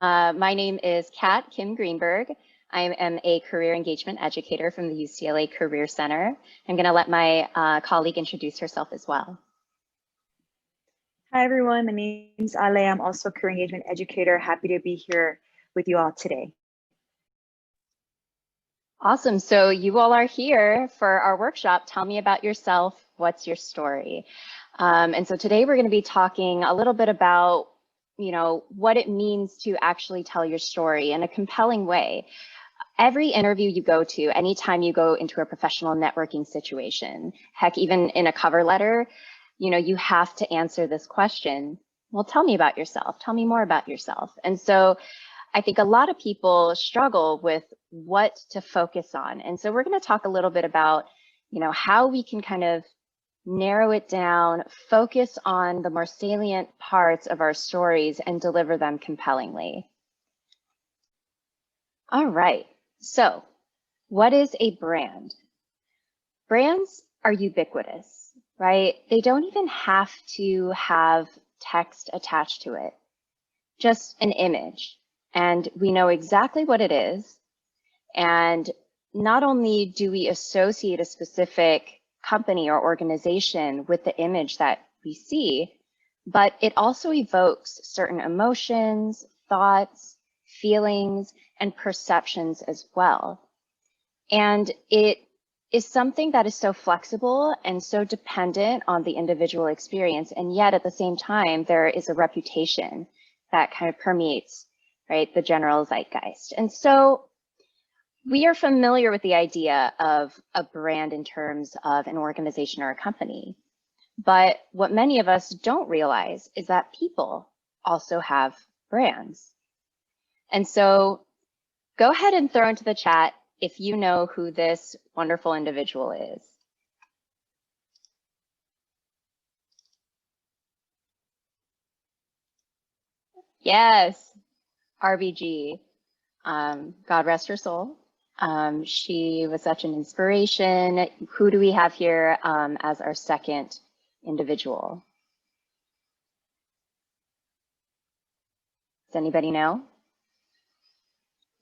My name is Kat Kim Greenberg. I am a career engagement educator from the UCLA Career Center. I'm going to let my colleague introduce herself as well. Hi, everyone. My name is Ale. I'm also a career engagement educator. Happy to be here with you all today. Awesome. So you all are here for our workshop. Tell me about yourself. What's your story? And so today we're going to be talking a little bit about, what it means to actually tell your story in a compelling way. Every interview you go to, anytime you go into a professional networking situation, heck, even in a cover letter, you have to answer this question. Well, tell me about yourself. Tell me more about yourself. And so I think a lot of people struggle with what to focus on. And so we're going to talk a little bit about, how we can kind of narrow it down, focus on the more salient parts of our stories and deliver them compellingly. All right. So what is a brand? Brands are ubiquitous, right? They don't even have to have text attached to it, just an image. And we know exactly what it is. And not only do we associate a specific company or organization with the image that we see, but it also evokes certain emotions, thoughts, feelings, and perceptions as well. And it is something that is so flexible and so dependent on the individual experience. And yet at the same time, there is a reputation that kind of permeates, right, the general zeitgeist. And so we are familiar with the idea of a brand in terms of an organization or a company. But what many of us don't realize is that people also have brands. And so go ahead and throw into the chat if you know who this wonderful individual is. Yes, RBG. God rest her soul. She was such an inspiration. Who do we have here as our second individual? Does anybody know?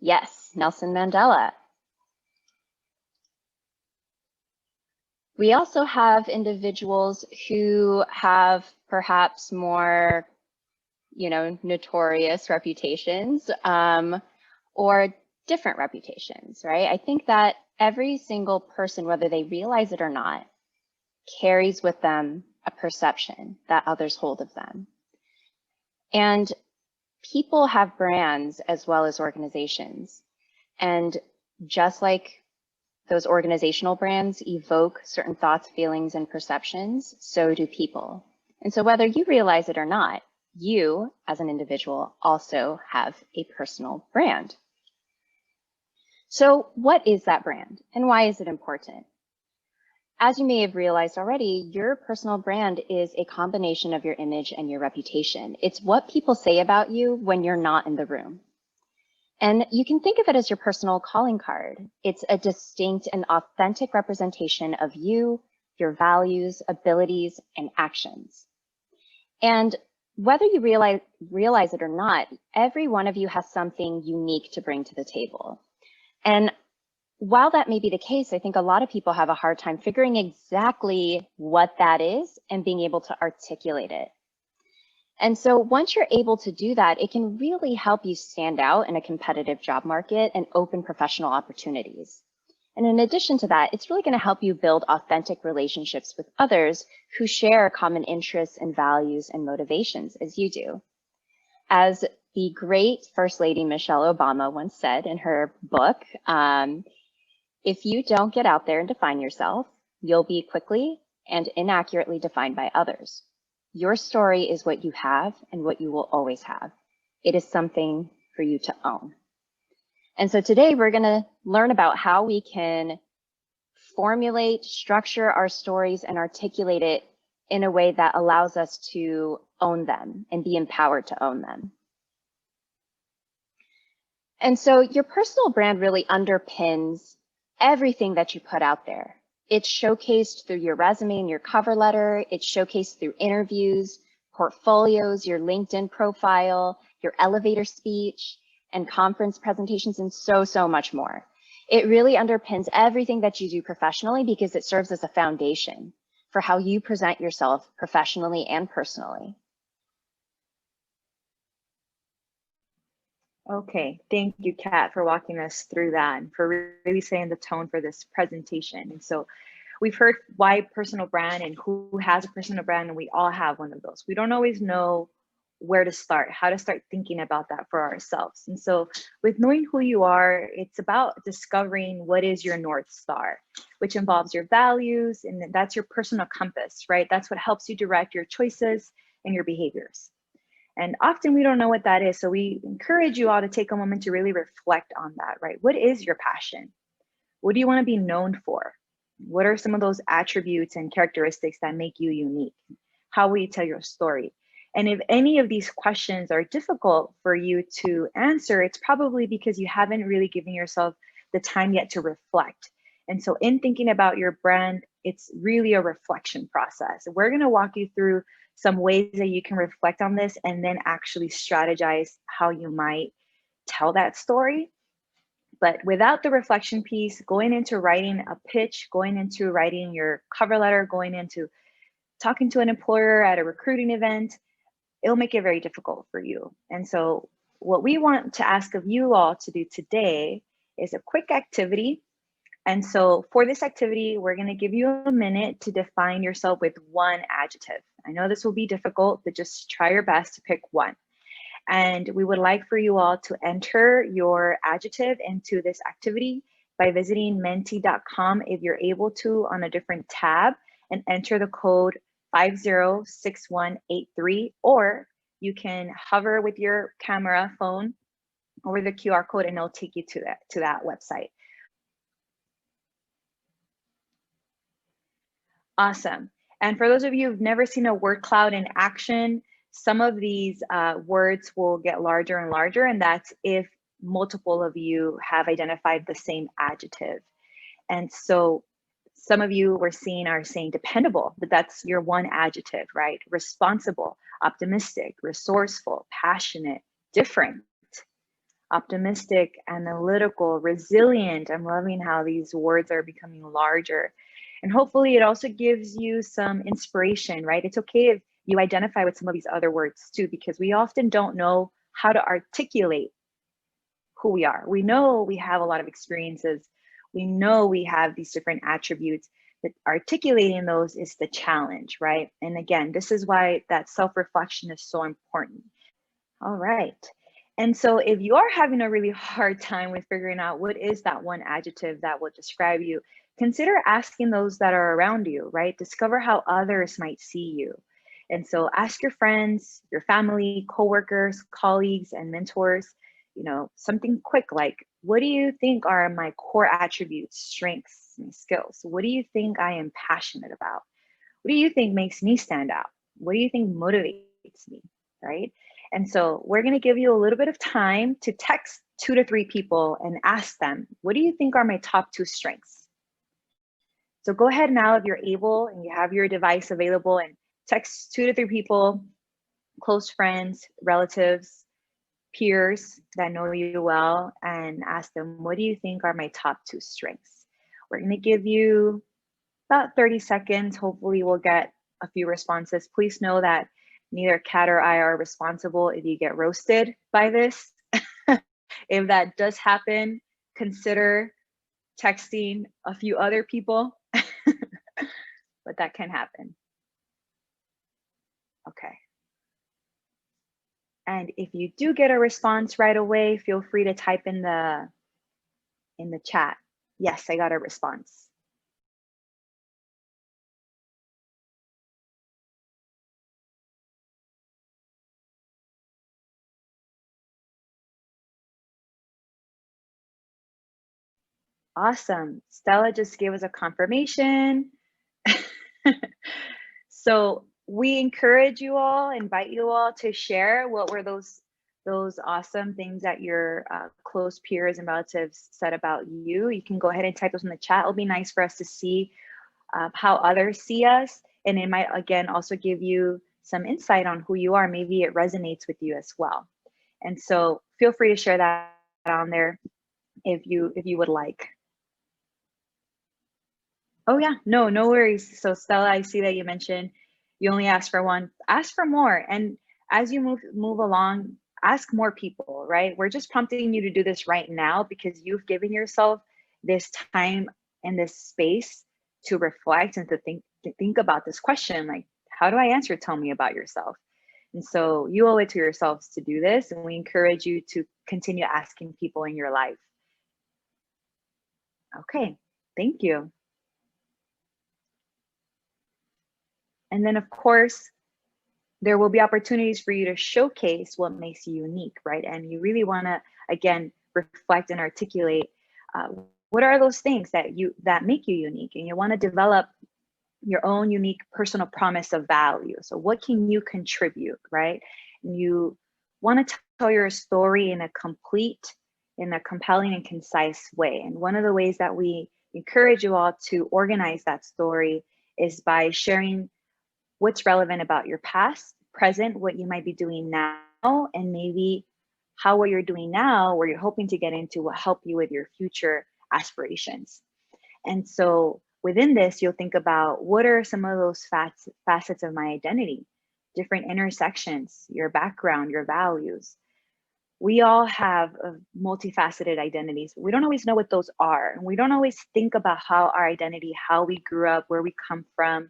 Yes, Nelson Mandela. We also have individuals who have perhaps more, notorious reputations or different reputations, right? I think that every single person, whether they realize it or not, carries with them a perception that others hold of them. And people have brands as well as organizations. And just like those organizational brands evoke certain thoughts, feelings, and perceptions, so do people. And so whether you realize it or not, you as an individual also have a personal brand. So what is that brand and why is it important? As you may have realized already, your personal brand is a combination of your image and your reputation. It's what people say about you when you're not in the room. And you can think of it as your personal calling card. It's a distinct and authentic representation of you, your values, abilities, and actions. And whether you realize it or not, every one of you has something unique to bring to the table. And while that may be the case, I think a lot of people have a hard time figuring exactly what that is and being able to articulate it. And so once you're able to do that, it can really help you stand out in a competitive job market and open professional opportunities. And in addition to that, it's really going to help you build authentic relationships with others who share common interests and values and motivations as you do. As the great First Lady Michelle Obama once said in her book, if you don't get out there and define yourself, you'll be quickly and inaccurately defined by others. Your story is what you have and what you will always have. It is something for you to own. And so today we're going to learn about how we can formulate, structure our stories and articulate it in a way that allows us to own them and be empowered to own them. And so your personal brand really underpins everything that you put out there. It's showcased through your resume and your cover letter. It's showcased through interviews, portfolios, your LinkedIn profile, your elevator speech, and conference presentations, and so much more. It really underpins everything that you do professionally because it serves as a foundation for how you present yourself professionally and personally. Okay, thank you, Kat, for walking us through that and for really setting the tone for this presentation. And so we've heard why personal brand and who has a personal brand, and we all have one of those. We don't always know where to start, how to start thinking about that for ourselves. And so with knowing who you are, it's about discovering what is your North Star, which involves your values, and that's your personal compass, right? That's what helps you direct your choices and your behaviors. And often we don't know what that is. So we encourage you all to take a moment to really reflect on that, right? What is your passion? What do you want to be known for? What are some of those attributes and characteristics that make you unique? How will you tell your story? And if any of these questions are difficult for you to answer, it's probably because you haven't really given yourself the time yet to reflect. And so in thinking about your brand, it's really a reflection process. We're going to walk you through some ways that you can reflect on this and then actually strategize how you might tell that story. But without the reflection piece, going into writing a pitch, going into writing your cover letter, going into talking to an employer at a recruiting event, it'll make it very difficult for you. And so what we want to ask of you all to do today is a quick activity. And so for this activity, we're going to give you a minute to define yourself with one adjective. I know this will be difficult, but just try your best to pick one. And we would like for you all to enter your adjective into this activity by visiting menti.com if you're able to on a different tab and enter the code 506183, or you can hover with your camera phone over the QR code and it'll take you to that website. Awesome. And for those of you who've never seen a word cloud in action, some of these words will get larger and larger, and that's if multiple of you have identified the same adjective. And so some of you we're seeing are saying dependable, but that's your one adjective, right? Responsible, optimistic, resourceful, passionate, different, optimistic, analytical, resilient. I'm loving how these words are becoming larger. And hopefully it also gives you some inspiration, right? It's okay if you identify with some of these other words too, because we often don't know how to articulate who we are. We know we have a lot of experiences. We know we have these different attributes, but articulating those is the challenge, right? And again, this is why that self-reflection is so important. All right. And so if you are having a really hard time with figuring out what is that one adjective that will describe you, consider asking those that are around you, right? Discover how others might see you. And so ask your friends, your family, coworkers, colleagues, and mentors, something quick like, what do you think are my core attributes, strengths, and skills? What do you think I am passionate about? What do you think makes me stand out? What do you think motivates me, right? And so we're going to give you a little bit of time to text 2 to 3 people and ask them, what do you think are my top 2 strengths? So go ahead now if you're able and you have your device available and text 2 to 3 people, close friends, relatives, peers that know you well, and ask them, what do you think are my top 2 strengths? We're going to give you about 30 seconds. Hopefully we'll get a few responses. Please know that neither Kat or I are responsible if you get roasted by this. If that does happen, consider texting a few other people, but that can happen. Okay. And if you do get a response right away, feel free to type in the chat. Yes, I got a response. Awesome. Stella just gave us a confirmation. So we encourage you all, invite you all to share what were those awesome things that your close peers and relatives said about you. You can go ahead and type those in the chat. It'll be nice for us to see how others see us. And it might, again, also give you some insight on who you are. Maybe it resonates with you as well. And so feel free to share that on there if you would like. Oh yeah, no worries. So Stella, I see that you mentioned you only asked for one. Ask for more, and as you move along, ask more people. Right? We're just prompting you to do this right now because you've given yourself this time and this space to reflect and to think about this question. Like, how do I answer? Tell me about yourself. And so you owe it to yourselves to do this, and we encourage you to continue asking people in your life. Okay, thank you. And then, of course, there will be opportunities for you to showcase what makes you unique, right? And you really want to, again, reflect and articulate what are those things that make you unique, and you want to develop your own unique personal promise of value. So what can you contribute, right? And you want to tell your story in a compelling and concise way. And one of the ways that we encourage you all to organize that story is by sharing what's relevant about your past, present, what you might be doing now, and maybe how what you're doing now, where you're hoping to get into, will help you with your future aspirations. And so within this, you'll think about what are some of those facets of my identity, different intersections, your background, your values. We all have multifaceted identities. We don't always know what those are. And we don't always think about how our identity, how we grew up, where we come from,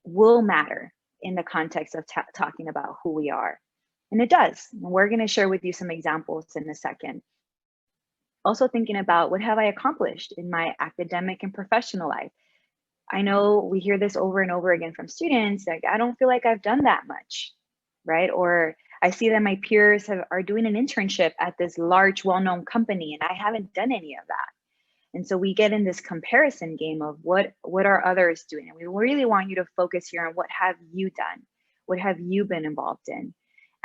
will matter in the context of talking about who we are. And it does. And we're going to share with you some examples in a second. Also thinking about what have I accomplished in my academic and professional life. I know we hear this over and over again from students, like, I don't feel like I've done that much, right? Or I see that my peers are doing an internship at this large, well-known company, and I haven't done any of that. And so we get in this comparison game of what are others doing? And we really want you to focus here on what have you done? What have you been involved in?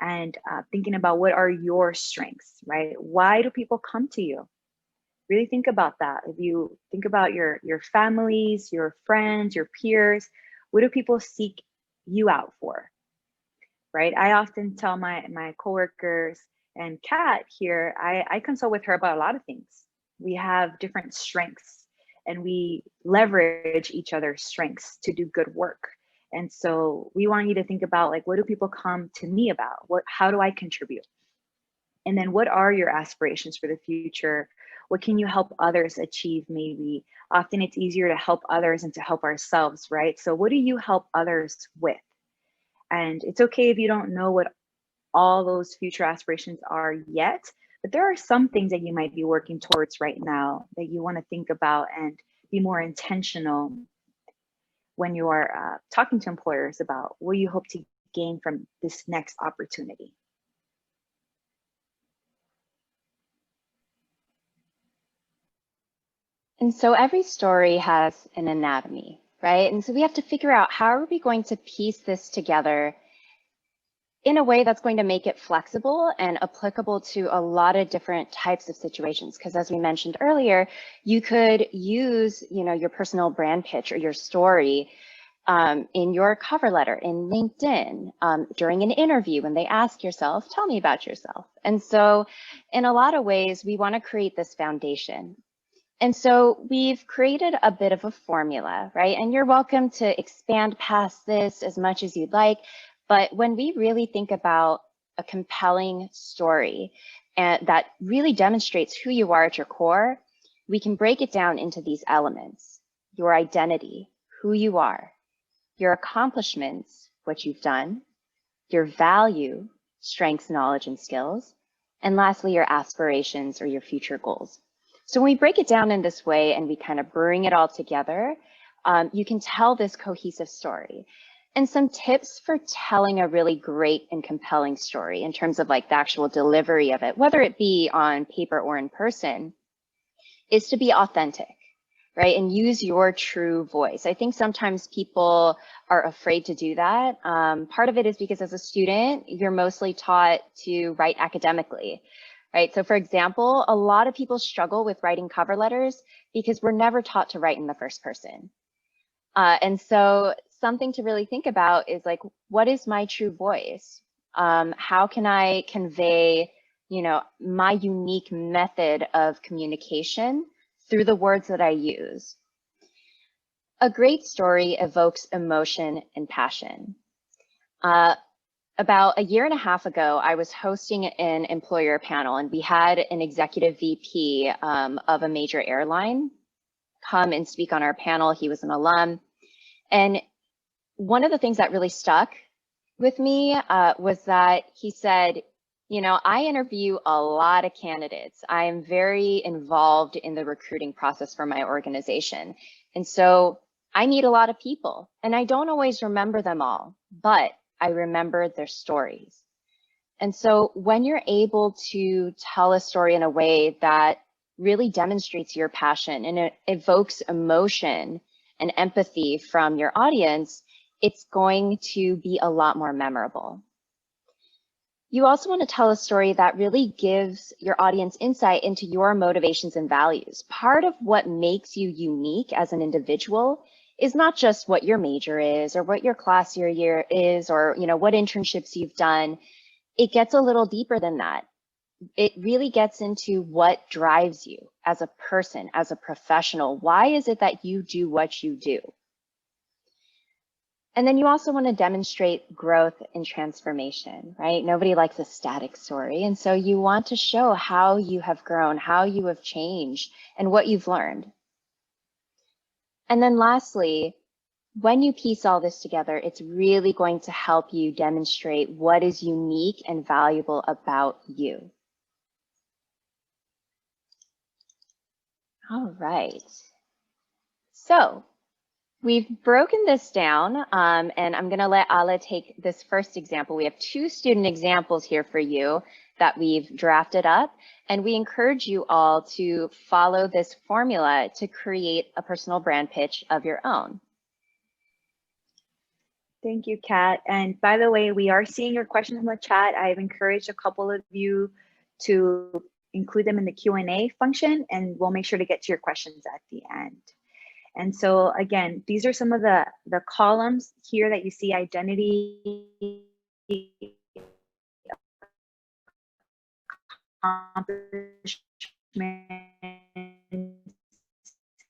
And thinking about what are your strengths, right? Why do people come to you? Really think about that. If you think about your families, your friends, your peers, what do people seek you out for, right? I often tell my coworkers and Kat here, I consult with her about a lot of things. We have different strengths and we leverage each other's strengths to do good work. And so we want you to think about, like, what do people come to me about? How do I contribute? And then what are your aspirations for the future? What can you help others achieve? Maybe often it's easier to help others than to help ourselves, right? So what do you help others with? And it's okay if you don't know what all those future aspirations are yet, but there are some things that you might be working towards right now that you want to think about and be more intentional when you are talking to employers about what you hope to gain from this next opportunity. And so every story has an anatomy, right? And so we have to figure out, how are we going to piece this together in a way that's going to make it flexible and applicable to a lot of different types of situations? Because as we mentioned earlier, you could use, your personal brand pitch or your story in your cover letter, in LinkedIn, during an interview when they ask yourself, tell me about yourself. And so in a lot of ways, we want to create this foundation. And so we've created a bit of a formula, right? And you're welcome to expand past this as much as you'd like. But when we really think about a compelling story and that really demonstrates who you are at your core, we can break it down into these elements: your identity, who you are, your accomplishments, what you've done, your value, strengths, knowledge, and skills, and lastly, your aspirations or your future goals. So when we break it down in this way and we kind of bring it all together, you can tell this cohesive story. And some tips for telling a really great and compelling story in terms of like the actual delivery of it, whether it be on paper or in person, is to be authentic, right? And use your true voice. I think sometimes people are afraid to do that. Part of it is because as a student, you're mostly taught to write academically, right? So for example, a lot of people struggle with writing cover letters because we're never taught to write in the first person. And so something to really think about is like, what is my true voice? How can I convey, my unique method of communication through the words that I use? A great story evokes emotion and passion. About a year and a half ago, I was hosting an employer panel, and we had an executive VP of a major airline come and speak on our panel. He was an alum. And one of the things that really stuck with me was that he said, I interview a lot of candidates. I am very involved in the recruiting process for my organization. And so I meet a lot of people, and I don't always remember them all, but I remember their stories. And so when you're able to tell a story in a way that really demonstrates your passion and it evokes emotion and empathy from your audience, it's going to be a lot more memorable. You also want to tell a story that really gives your audience insight into your motivations and values. Part of what makes you unique as an individual is not just what your major is or what your class year is or what internships you've done. It gets a little deeper than that. It really gets into what drives you as a person, as a professional. Why is it that you do what you do? And then you also want to demonstrate growth and transformation, right? Nobody likes a static story. And so you want to show how you have grown, how you have changed, and what you've learned. And then lastly, when you piece all this together, it's really going to help you demonstrate what is unique and valuable about you. All right. So we've broken this down, and I'm going to let Ale take this first example. We have 2 student examples here for you that we've drafted up, and we encourage you all to follow this formula to create a personal brand pitch of your own. Thank you, Kat. And by the way, we are seeing your questions in the chat. I've encouraged a couple of you to include them in the Q&A function, and we'll make sure to get to your questions at the end. And so again, these are some of the columns here that you see: identity, accomplishments,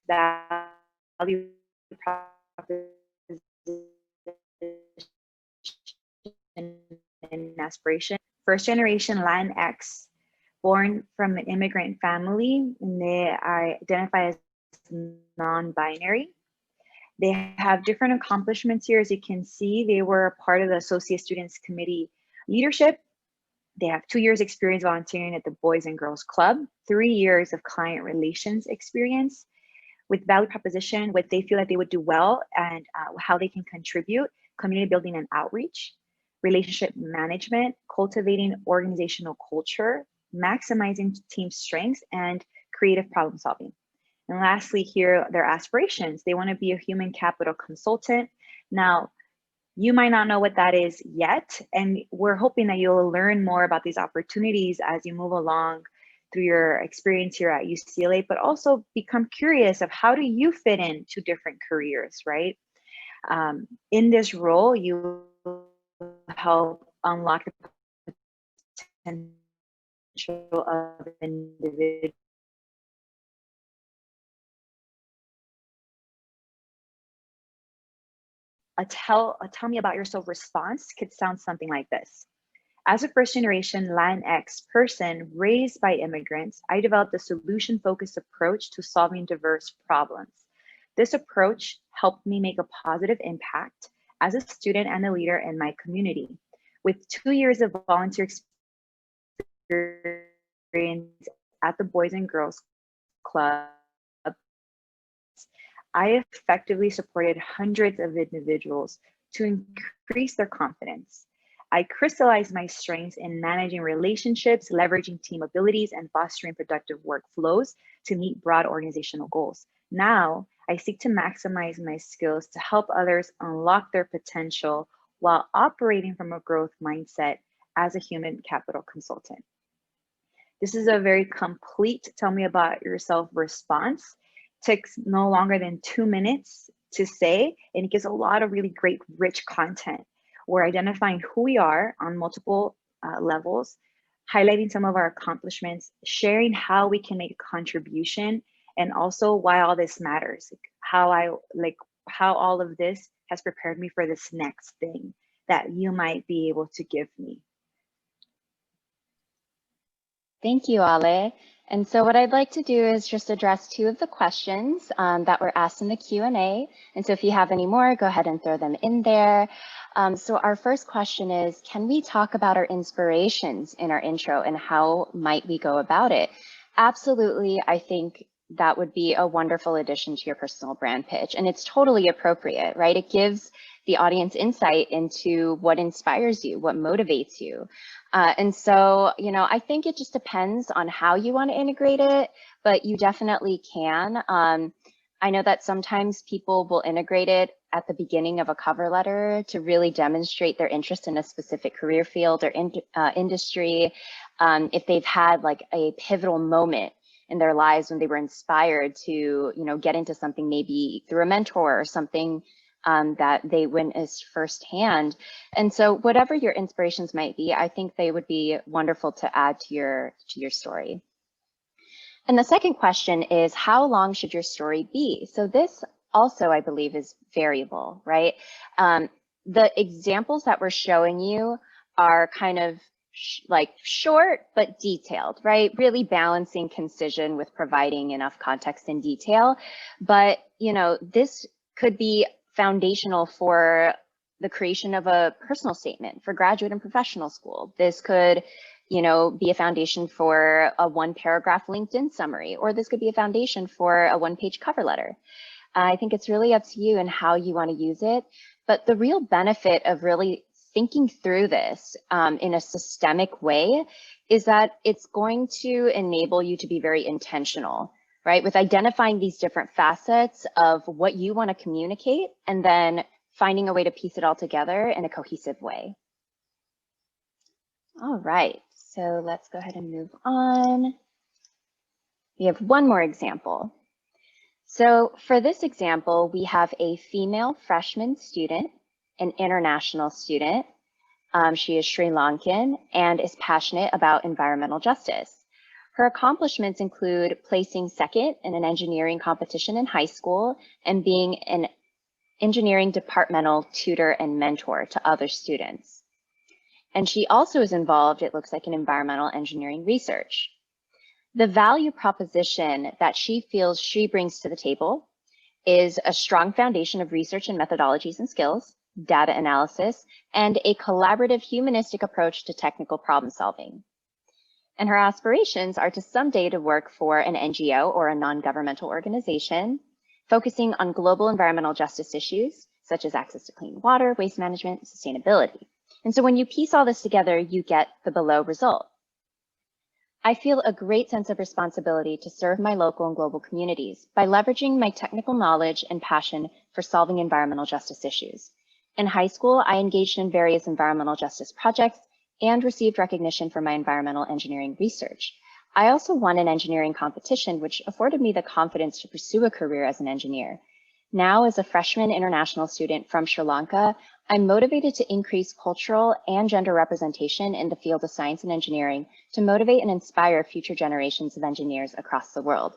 value proposition, and aspiration. First generation Latinx, born from an immigrant family, and they identify as non-binary. They have different accomplishments here. As you can see, they were part of the Associate Students Committee leadership. They have 2 years experience volunteering at the Boys and Girls Club, 3 years of client relations experience. With value proposition, what they feel that they would do well and how they can contribute: community building and outreach, relationship management, cultivating organizational culture, maximizing team strengths, and creative problem solving. And lastly here, their aspirations. They want to be a human capital consultant. Now, you might not know what that is yet, and we're hoping that you'll learn more about these opportunities as you move along through your experience here at UCLA, but also become curious of how do you fit into different careers, right? In this role, you help unlock the potential of individuals. A tell me about yourself response could sound something like this. As a first generation Latinx person raised by immigrants, I developed a solution-focused approach to solving diverse problems. This approach helped me make a positive impact as a student and a leader in my community. With 2 years of volunteer experience at the Boys and Girls Club, I effectively supported hundreds of individuals to increase their confidence. I crystallized my strengths in managing relationships, leveraging team abilities, and fostering productive workflows to meet broad organizational goals. Now, I seek to maximize my skills to help others unlock their potential while operating from a growth mindset as a human capital consultant. This is a very complete tell me about yourself response. Takes no longer than 2 minutes to say, and it gives a lot of really great, rich content. we're identifying who we are on multiple levels, highlighting some of our accomplishments, sharing how we can make a contribution, and also why all this matters, how all of this has prepared me for this next thing that you might be able to give me. Thank you, Ale. And so what I'd like to do is just address two of the questions that were asked in the Q&A. And so if you have any more, go ahead and throw them in there. So our first question is, can we talk about our inspirations in our intro and how might we go about it? Absolutely, I think that would be a wonderful addition to your personal brand pitch. And it's totally appropriate, right? It gives the audience insight into what inspires you, what motivates you. And so, I think it just depends on how you want to integrate it, but you definitely can. I know that sometimes people will integrate it at the beginning of a cover letter to really demonstrate their interest in a specific career field or industry. If they've had like a pivotal moment in their lives when they were inspired to, get into something maybe through a mentor or something that they witnessed firsthand. And so whatever your inspirations might be, I think they would be wonderful to add to your story. And the second question is, how long should your story be? So this also, I believe, is variable, right? The examples that we're showing you are kind of like short but detailed, right? Really balancing concision with providing enough context and detail. But, this could be foundational for the creation of a personal statement for graduate and professional school. This could, be a foundation for a one-paragraph LinkedIn summary, or this could be a foundation for a one-page cover letter. I think it's really up to you and how you want to use it. But the real benefit of really thinking through this in a systemic way is that it's going to enable you to be very intentional, right? With identifying these different facets of what you want to communicate and then finding a way to piece it all together in a cohesive way. All right, so let's go ahead and move on. We have one more example. So for this example, we have a female freshman student, an international student. She is Sri Lankan and is passionate about environmental justice. Her accomplishments include placing second in an engineering competition in high school and being an engineering departmental tutor and mentor to other students. And she also is involved, it looks like, in environmental engineering research. The value proposition that she feels she brings to the table is a strong foundation of research and methodologies and skills, data analysis, and a collaborative humanistic approach to technical problem solving. And her aspirations are to someday to work for an NGO or a non-governmental organization, focusing on global environmental justice issues, such as access to clean water, waste management, and sustainability. And so when you piece all this together, you get the below result. I feel a great sense of responsibility to serve my local and global communities by leveraging my technical knowledge and passion for solving environmental justice issues. In high school, I engaged in various environmental justice projects and received recognition for my environmental engineering research. I also won an engineering competition, which afforded me the confidence to pursue a career as an engineer. Now, as a freshman international student from Sri Lanka, I'm motivated to increase cultural and gender representation in the field of science and engineering to motivate and inspire future generations of engineers across the world.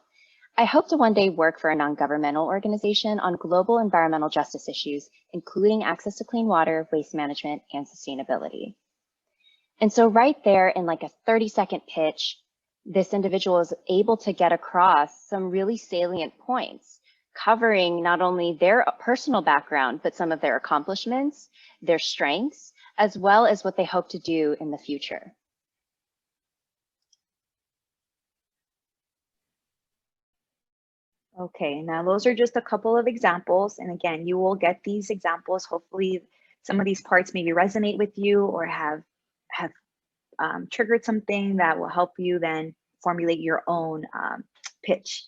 I hope to one day work for a non-governmental organization on global environmental justice issues, including access to clean water, waste management, and sustainability. And so right there in like a 30-second pitch, this individual is able to get across some really salient points, covering not only their personal background, but some of their accomplishments, their strengths, as well as what they hope to do in the future. Okay, now those are just a couple of examples. And again, you will get these examples. Hopefully some of these parts maybe resonate with you or have triggered something that will help you then formulate your own pitch.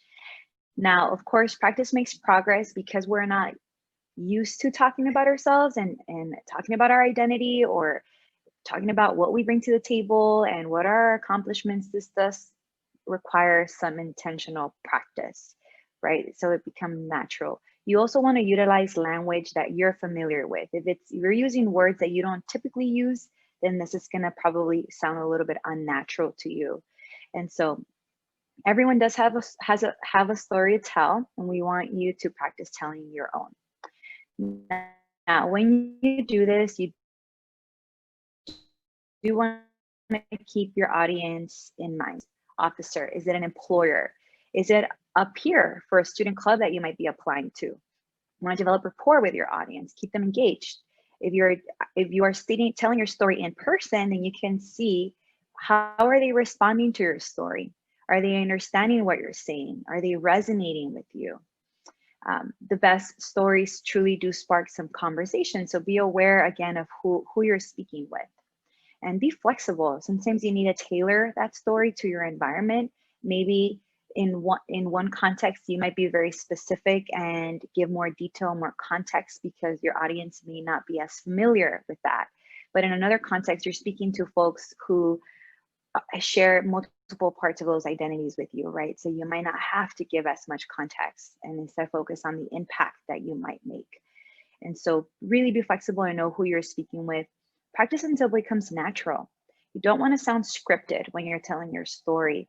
Now, of course, practice makes progress because we're not used to talking about ourselves and talking about our identity or talking about what we bring to the table and what are our accomplishments. This does require some intentional practice, right? So it becomes natural. You also want to utilize language that you're familiar with. If you're using words that you don't typically use, then this is going to probably sound a little bit unnatural to you. And so everyone does have a story to tell, and we want you to practice telling your own. Now, when you do this, you do want to keep your audience in mind. Officer, is it an employer? Is it a peer for a student club that you might be applying to? You want to develop rapport with your audience, keep them engaged. If you are telling your story in person, then you can see how are they responding to your story. Are they understanding what you're saying? Are they resonating with you? The best stories truly do spark some conversation. So be aware again of who you're speaking with, and be flexible. Sometimes you need to tailor that story to your environment. Maybe in one context, you might be very specific and give more detail, more context, because your audience may not be as familiar with that. But in another context, you're speaking to folks who share multiple parts of those identities with you, right? So you might not have to give as much context, and instead focus on the impact that you might make. And so really be flexible and know who you're speaking with. Practice until it becomes natural. You don't want to sound scripted when you're telling your story.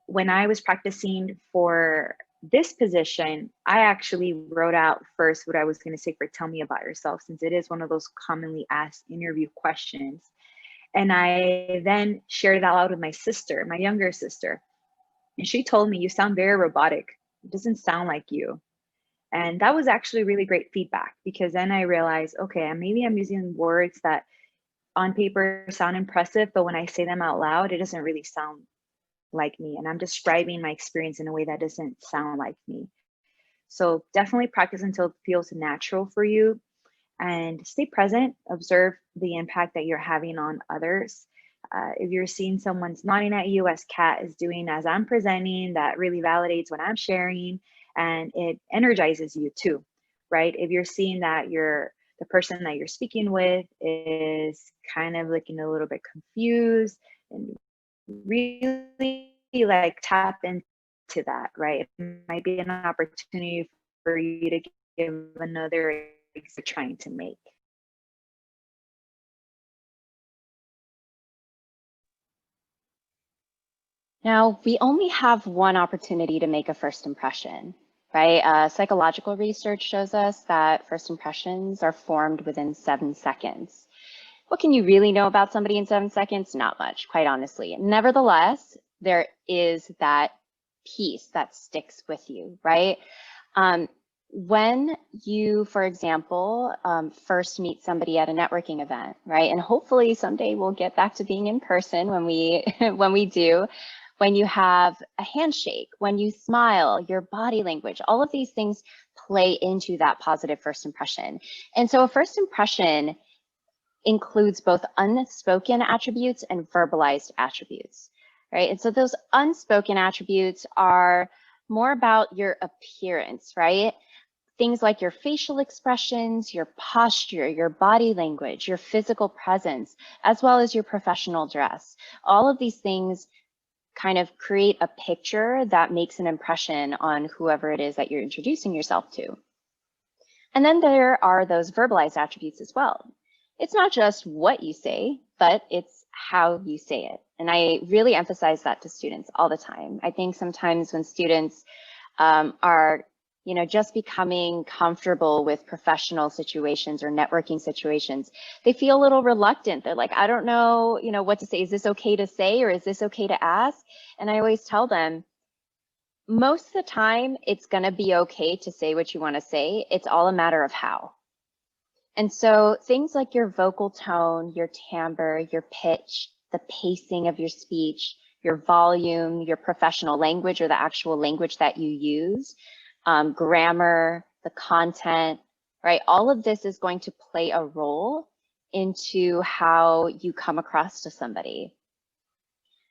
When I was practicing for this position, I actually wrote out first what I was going to say for tell me about yourself, since it is one of those commonly asked interview questions. And I then shared it out loud with my sister, my younger sister. And she told me, you sound very robotic. It doesn't sound like you. And that was actually really great feedback, because then I realized, okay, maybe I'm using words that on paper sound impressive, but when I say them out loud, it doesn't really sound like me. And I'm describing my experience in a way that doesn't sound like me. So definitely practice until it feels natural for you, and stay present. Observe the impact that you're having on others. If you're seeing someone's nodding at you as Kat is doing as I'm presenting, that really validates what I'm sharing, and it energizes you too, right? If you're seeing that the person that you're speaking with is kind of looking a little bit confused, and really like tap into that, right? It might be an opportunity for you to give another trying to make. Now, we only have one opportunity to make a first impression, right? Psychological research shows us that first impressions are formed within 7 seconds. What can you really know about somebody in 7 seconds? Not much, quite honestly. Nevertheless, there is that piece that sticks with you, right? When you, for example, first meet somebody at a networking event, right? And hopefully someday we'll get back to being in person when we when we do. When you have a handshake, when you smile, your body language, all of these things play into that positive first impression. And so a first impression includes both unspoken attributes and verbalized attributes, right? And so those unspoken attributes are more about your appearance, right? Things like your facial expressions, your posture, your body language, your physical presence, as well as your professional dress. All of these things kind of create a picture that makes an impression on whoever it is that you're introducing yourself to. And then there are those verbalized attributes as well. It's not just what you say, but it's how you say it. And I really emphasize that to students all the time. I think sometimes when students are just becoming comfortable with professional situations or networking situations, they feel a little reluctant. They're like, I don't know, what to say. Is this okay to say, or is this okay to ask? And I always tell them, most of the time, it's going to be okay to say what you want to say. It's all a matter of how. And so things like your vocal tone, your timbre, your pitch, the pacing of your speech, your volume, your professional language or the actual language that you use, grammar, the content, right? All of this is going to play a role into how you come across to somebody.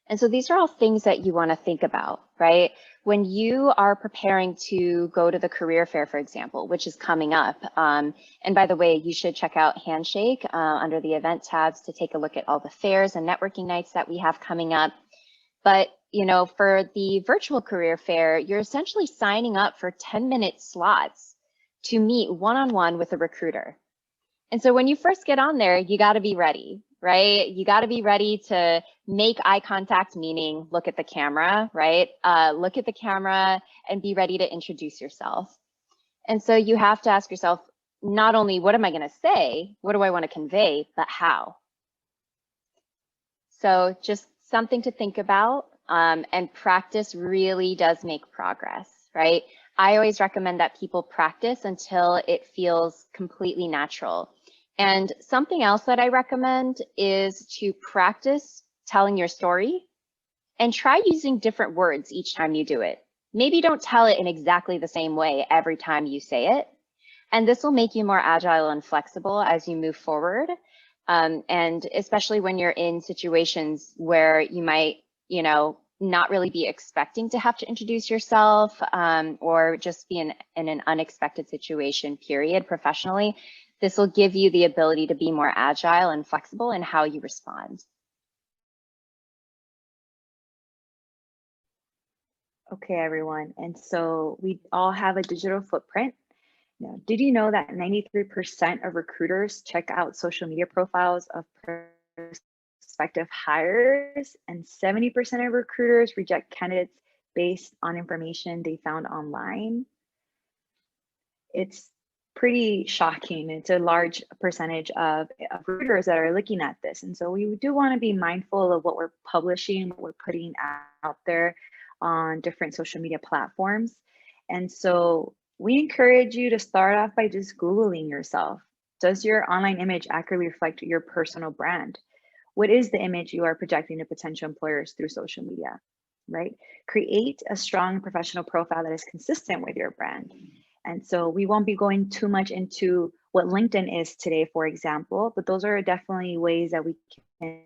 And so these are all things that you want to think about, right? When you are preparing to go to the career fair, for example, which is coming up. And by the way, you should check out Handshake under the event tabs to take a look at all the fairs and networking nights that we have coming up. But, for the virtual career fair, you're essentially signing up for 10-minute slots to meet one-on-one with a recruiter. And so when you first get on there, you got to be ready, right? You got to be ready to make eye contact, meaning look at the camera, right? Look at the camera and be ready to introduce yourself. And so you have to ask yourself, not only what am I going to say, what do I want to convey, but how? So just something to think about, and practice really does make progress, right? I always recommend that people practice until it feels completely natural. And something else that I recommend is to practice telling your story and try using different words each time you do it. Maybe don't tell it in exactly the same way every time you say it. And this will make you more agile and flexible as you move forward. And especially when you're in situations where you might, not really be expecting to have to introduce yourself, or just be in an unexpected situation, period, professionally. This will give you the ability to be more agile and flexible in how you respond. Okay, everyone. And so we all have a digital footprint. Now, did you know that 93% of recruiters check out social media profiles of prospective hires, and 70% of recruiters reject candidates based on information they found online? It's pretty shocking. It's a large percentage of recruiters that are looking at this. And so we do want to be mindful of what we're publishing, what we're putting out there on different social media platforms. And so we encourage you to start off by just Googling yourself. Does your online image accurately reflect your personal brand? What is the image you are projecting to potential employers through social media, right? Create a strong professional profile that is consistent with your brand. And so we won't be going too much into what LinkedIn is today, for example, but those are definitely ways that we can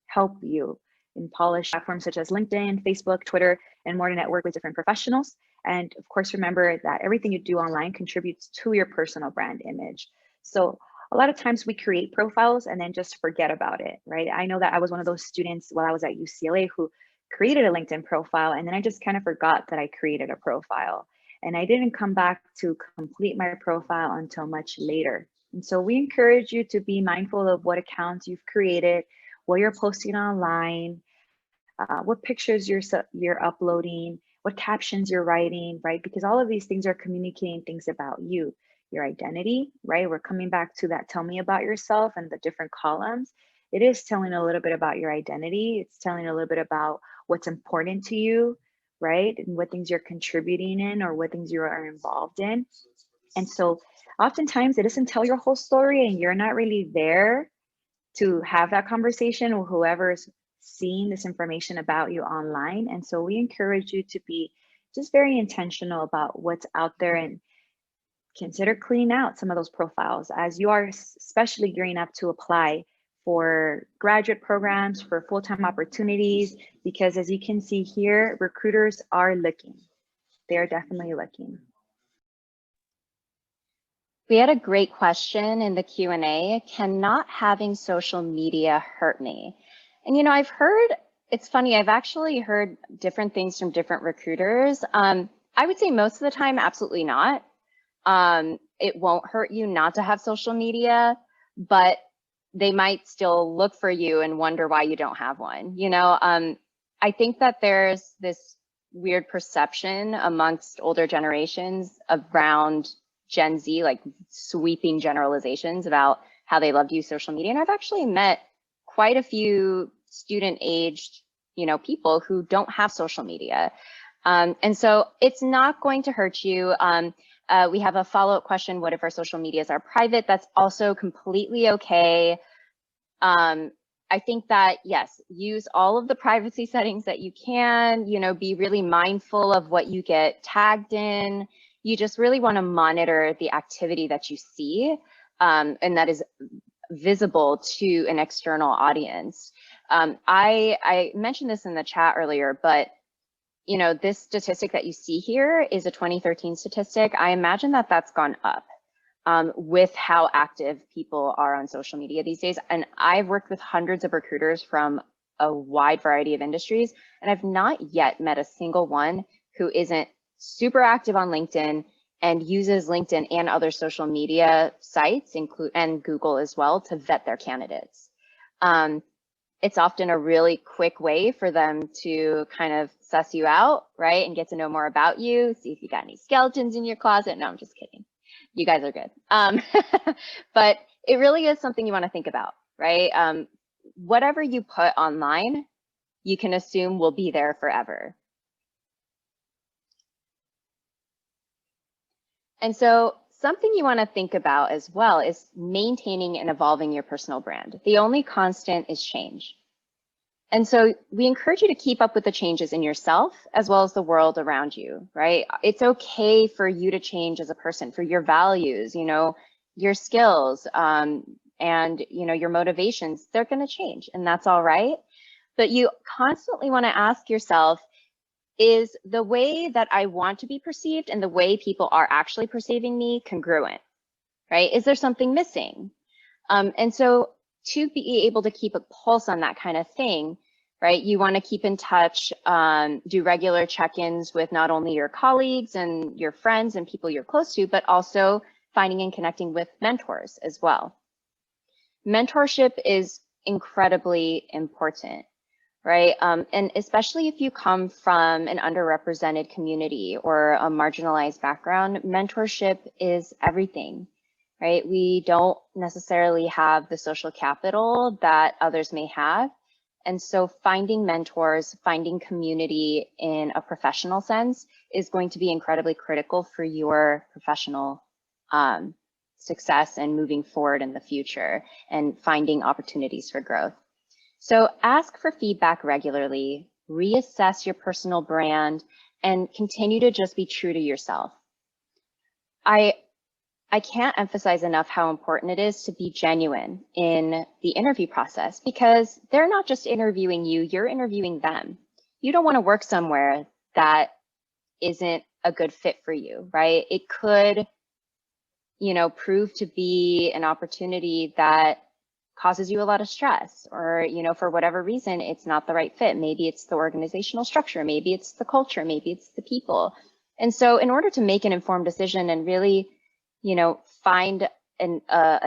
help you in polished platforms such as LinkedIn, Facebook, Twitter, and more to network with different professionals. And of course, remember that everything you do online contributes to your personal brand image. So a lot of times we create profiles and then just forget about it, right? I know that I was one of those students while I was at UCLA who created a LinkedIn profile, and then I just kind of forgot that I created a profile. And I didn't come back to complete my profile until much later. And so we encourage you to be mindful of what accounts you've created, what you're posting online, what pictures you're uploading, what captions you're writing, right? Because all of these things are communicating things about you, your identity, right? We're coming back to that tell me about yourself and the different columns. It is telling a little bit about your identity. It's telling a little bit about what's important to you, right? And what things you're contributing in or what things you are involved in. And so oftentimes it doesn't tell your whole story and you're not really there to have that conversation with whoever's seeing this information about you online. And so we encourage you to be just very intentional about what's out there and consider cleaning out some of those profiles as you are especially gearing up to apply for graduate programs, for full-time opportunities, because as you can see here, recruiters are looking. They are definitely looking. We had a great question in the Q&A. Can not having social media hurt me? And I've heard, it's funny, I've actually heard different things from different recruiters. I would say most of the time, absolutely not. It won't hurt you not to have social media, but they might still look for you and wonder why you don't have one. I think that there's this weird perception amongst older generations around Gen Z, like sweeping generalizations about how they love to use social media. And I've actually met quite a few student-aged, people who don't have social media. And so it's not going to hurt you. We have a follow-up question. What if our social medias are private? That's also completely okay. I think that, yes, use all of the privacy settings that you can, be really mindful of what you get tagged in. You just really want to monitor the activity that you see, and that is visible to an external audience. I mentioned this in the chat earlier, but this statistic that you see here is a 2013 statistic. I imagine that that's gone up with how active people are on social media these days. And I've worked with hundreds of recruiters from a wide variety of industries. And I've not yet met a single one who isn't super active on LinkedIn and uses LinkedIn and other social media sites, and Google as well, to vet their candidates. It's often a really quick way for them to kind of suss you out, right? And get to know more about you, see if you got any skeletons in your closet. No, I'm just kidding. You guys are good. But it really is something you want to think about, right? Whatever you put online, you can assume will be there forever. And so something you want to think about as well is maintaining and evolving your personal brand. The only constant is change. And so we encourage you to keep up with the changes in yourself as well as the world around you, right? It's okay for you to change as a person, for your values, your skills, and your motivations. They're going to change, and that's all right. But you constantly want to ask yourself, is the way that I want to be perceived and the way people are actually perceiving me congruent, right? Is there something missing? And so to be able to keep a pulse on that kind of thing, right, you want to keep in touch, do regular check-ins with not only your colleagues and your friends and people you're close to, but also finding and connecting with mentors as well. Mentorship is incredibly important, right? And especially if you come from an underrepresented community or a marginalized background, mentorship is everything, right? We don't necessarily have the social capital that others may have. And so finding mentors, finding community in a professional sense is going to be incredibly critical for your professional success and moving forward in the future and finding opportunities for growth. So ask for feedback regularly, reassess your personal brand, and continue to just be true to yourself. I can't emphasize enough how important it is to be genuine in the interview process, because they're not just interviewing you, you're interviewing them. You don't want to work somewhere that isn't a good fit for you, right? It could, prove to be an opportunity that causes you a lot of stress, or, for whatever reason, it's not the right fit. Maybe it's the organizational structure, maybe it's the culture, maybe it's the people. And so in order to make an informed decision and really, find an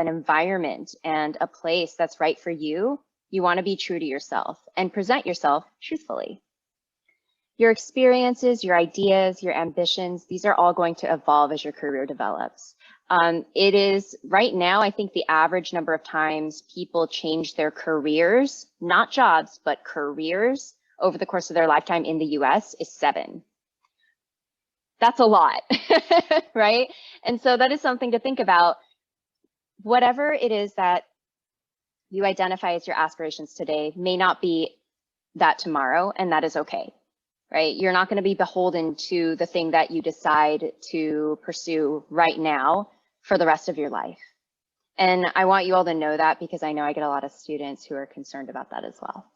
environment and a place that's right for you, you want to be true to yourself and present yourself truthfully. Your experiences, your ideas, your ambitions, these are all going to evolve as your career develops. It is right now, I think the average number of times people change their careers, not jobs, but careers over the course of their lifetime in the US is 7. That's a lot, right? And so that is something to think about. Whatever it is that you identify as your aspirations today may not be that tomorrow, and that is okay, right? You're not going to be beholden to the thing that you decide to pursue right now for the rest of your life. And I want you all to know that, because I know I get a lot of students who are concerned about that as well.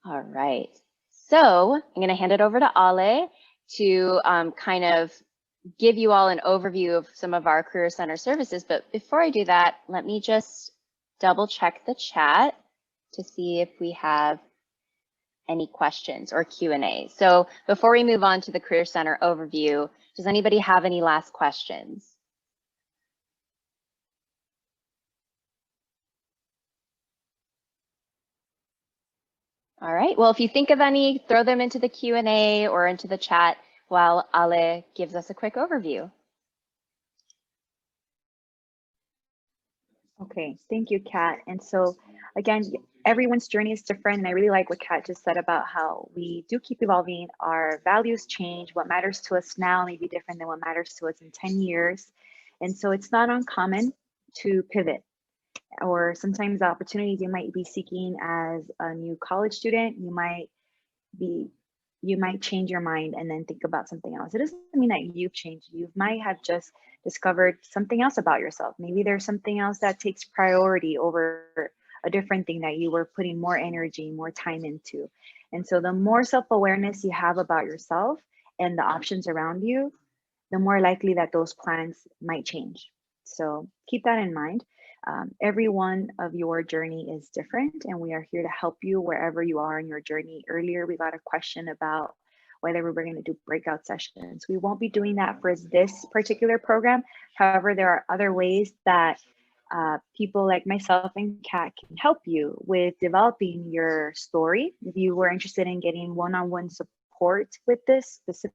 All right, so I'm going to hand it over to Ale to kind of give you all an overview of some of our Career Center services. But before I do that, let me just double check the chat to see if we have any questions or Q&A. So before we move on to the Career Center overview, does anybody have any last questions? All right, well, if you think of any, throw them into the Q&A or into the chat while Ale gives us a quick overview. Okay, thank you, Kat. And so again, everyone's journey is different. And I really like what Kat just said about how we do keep evolving. Our values change. What matters to us now may be different than what matters to us in 10 years. And so it's not uncommon to pivot. Or sometimes the opportunities you might be seeking as a new college student, you might change your mind and then think about something else. It doesn't mean that you've changed. You might have just discovered something else about yourself. Maybe there's something else that takes priority over a different thing that you were putting more energy, more time into. And so the more self-awareness you have about yourself and the options around you, the more likely that those plans might change. So keep that in mind. Every one of your journey is different, and we are here to help you wherever you are in your journey. Earlier, we got a question about whether we were going to do breakout sessions. We won't be doing that for this particular program. However, there are other ways that people like myself and Kat can help you with developing your story. If you were interested in getting one-on-one support with this specific.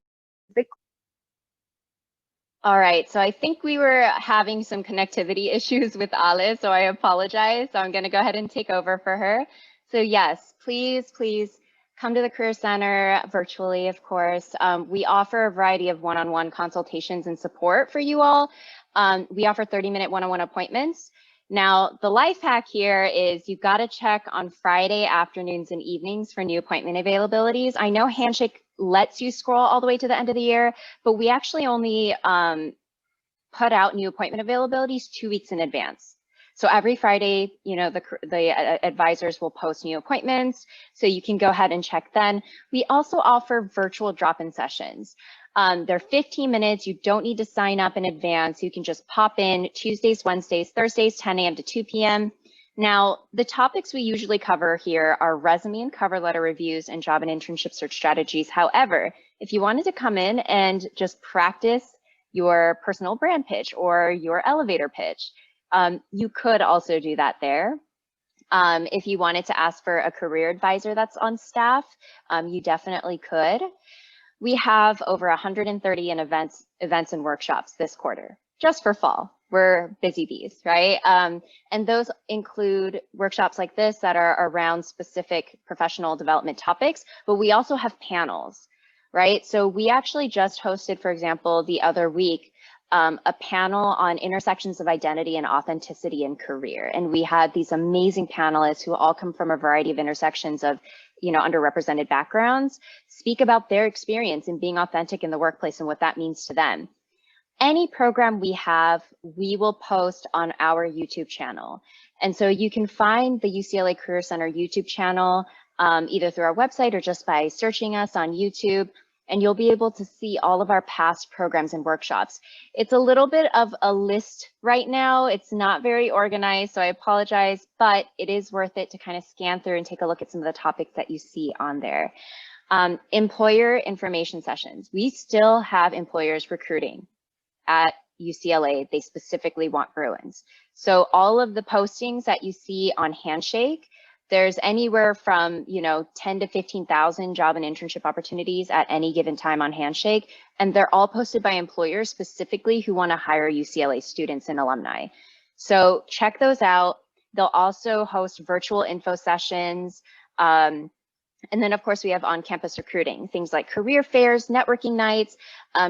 All right, so I think we were having some connectivity issues with Alice, so I apologize. So I'm going to go ahead and take over for her. So yes, please come to the Career Center virtually, of course. We offer a variety of one-on-one consultations and support for you all. We offer 30-minute one-on-one appointments. Now, the life hack here is you've got to check on Friday afternoons and evenings for new appointment availabilities. I know Handshake lets you scroll all the way to the end of the year, but we actually only put out new appointment availabilities 2 weeks in advance. So every Friday, you know, the advisors will post new appointments, so you can go ahead and check then. We also offer virtual drop-in sessions. They're 15 minutes. You don't need to sign up in advance. You can just pop in Tuesdays, Wednesdays, Thursdays, 10 a.m. to 2 p.m. Now, the topics we usually cover here are resume and cover letter reviews and job and internship search strategies. However, if you wanted to come in and just practice your personal brand pitch or your elevator pitch, you could also do that there. If you wanted to ask for a career advisor that's on staff, you definitely could. We have over 130 in events and workshops this quarter, just for fall. We're busy bees, right? And those include workshops like this that are around specific professional development topics, but we also have panels, right? So we actually just hosted, for example, the other week, a panel on intersections of identity and authenticity in career. And we had these amazing panelists who all come from a variety of intersections of, you know, underrepresented backgrounds, speak about their experience in being authentic in the workplace and what that means to them. Any program we have, we will post on our YouTube channel. And so you can find the UCLA Career Center YouTube channel either through our website or just by searching us on YouTube, and you'll be able to see all of our past programs and workshops. It's a little bit of a list right now. It's not very organized, so I apologize, but it is worth it to kind of scan through and take a look at some of the topics that you see on there. Employer information sessions. We still have employers recruiting at UCLA. They specifically want Bruins. So all of the postings that you see on Handshake, there's anywhere from, you know, 10 to 15,000 job and internship opportunities at any given time on Handshake. And they're all posted by employers specifically who want to hire UCLA students and alumni. So check those out. They'll also host virtual info sessions. And then, of course, we have on-campus recruiting, things like career fairs, networking nights.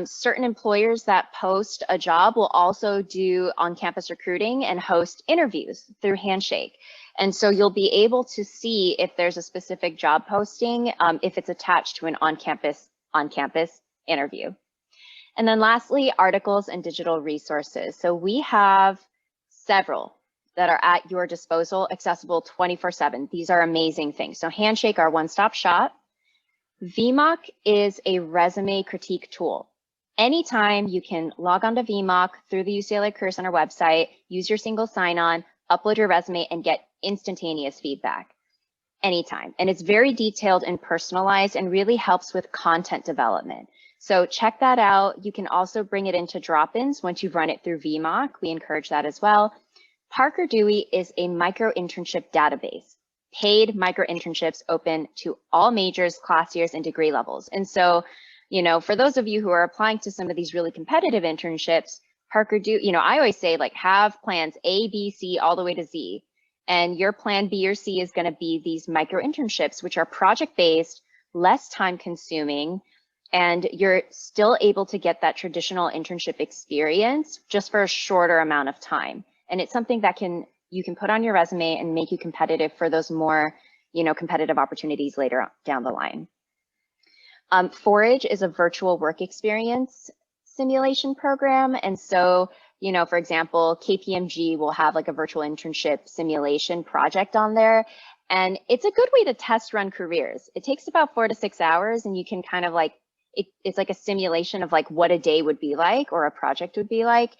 Certain employers that post a job will also do on-campus recruiting and host interviews through Handshake. And so you'll be able to see if there's a specific job posting, if it's attached to an on-campus interview. And then lastly, articles and digital resources. So we have several that are at your disposal, accessible 24/7. These are amazing things. So Handshake, our one-stop shop. VMOC is a resume critique tool. Anytime you can log on to VMOC through the UCLA Career Center website, use your single sign-on, upload your resume, and get instantaneous feedback anytime. And it's very detailed and personalized and really helps with content development. So check that out. You can also bring it into drop-ins once you've run it through VMOC. We encourage that as well. Parker Dewey is a micro internship database, paid micro internships open to all majors, class years, and degree levels. And so, you know, for those of you who are applying to some of these really competitive internships, Parker Dewey, you know, I always say, like, have plans A, B, C, all the way to Z. And your plan B or C is going to be these micro internships, which are project-based, less time consuming, and you're still able to get that traditional internship experience just for a shorter amount of time. And it's something that you can put on your resume and make you competitive for those more, you know, competitive opportunities later down the line. Forage is a virtual work experience simulation program. And so, you know, for example, KPMG will have like a virtual internship simulation project on there. And it's a good way to test run careers. It takes about 4 to 6 hours, and you can kind of like, it's like a simulation of like what a day would be like or a project would be like.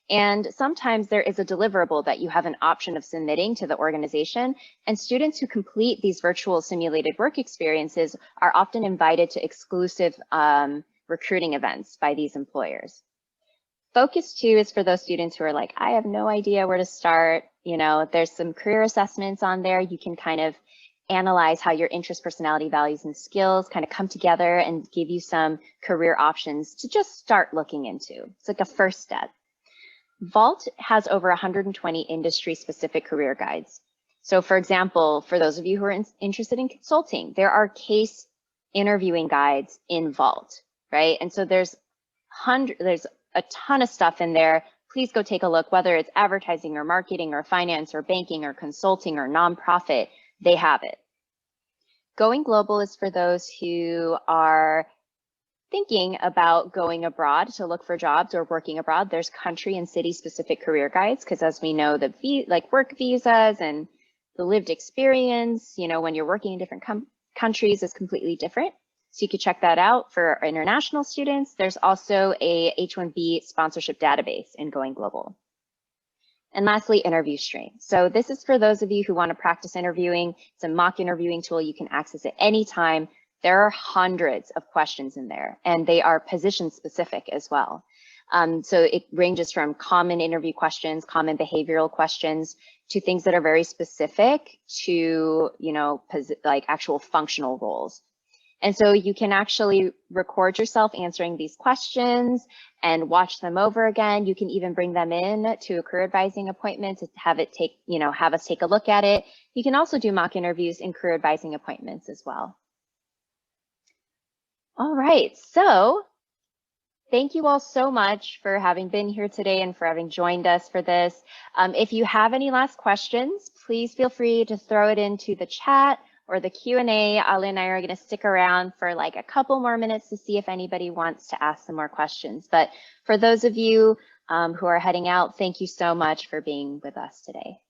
And sometimes there is a deliverable that you have an option of submitting to the organization. And students who complete these virtual simulated work experiences are often invited to exclusive recruiting events by these employers. Focus 2 is for those students who are like, I have no idea where to start. You know, there's some career assessments on there. You can kind of analyze how your interest, personality, values, and skills kind of come together and give you some career options to just start looking into. It's like a first step. Vault has over 120 industry-specific career guides. So for example, for those of you who are interested in consulting, there are case interviewing guides in Vault, right? And so there's a ton of stuff in there. Please go take a look, whether it's advertising or marketing or finance or banking or consulting or nonprofit, they have it. Going Global is for those who are thinking about going abroad to look for jobs or working abroad. There's country and city specific career guides, because as we know, like work visas and the lived experience, you know, when you're working in different countries is completely different. So you could check that out for our international students. There's also a H-1B sponsorship database in Going Global. And lastly, Interview Stream. So this is for those of you who want to practice interviewing. It's a mock interviewing tool you can access at any time. There are hundreds of questions in there, and they are position specific as well. So it ranges from common interview questions, common behavioral questions, to things that are very specific to, you know, like actual functional roles. And so you can actually record yourself answering these questions and watch them over again. You can even bring them in to a career advising appointment to have it take, you know, have us take a look at it. You can also do mock interviews in career advising appointments as well. All right, so thank you all so much for having been here today and for having joined us for this. If you have any last questions, please feel free to throw it into the chat or the Q&A. Ali and I are going to stick around for like a couple more minutes to see if anybody wants to ask some more questions. But for those of you who are heading out, thank you so much for being with us today.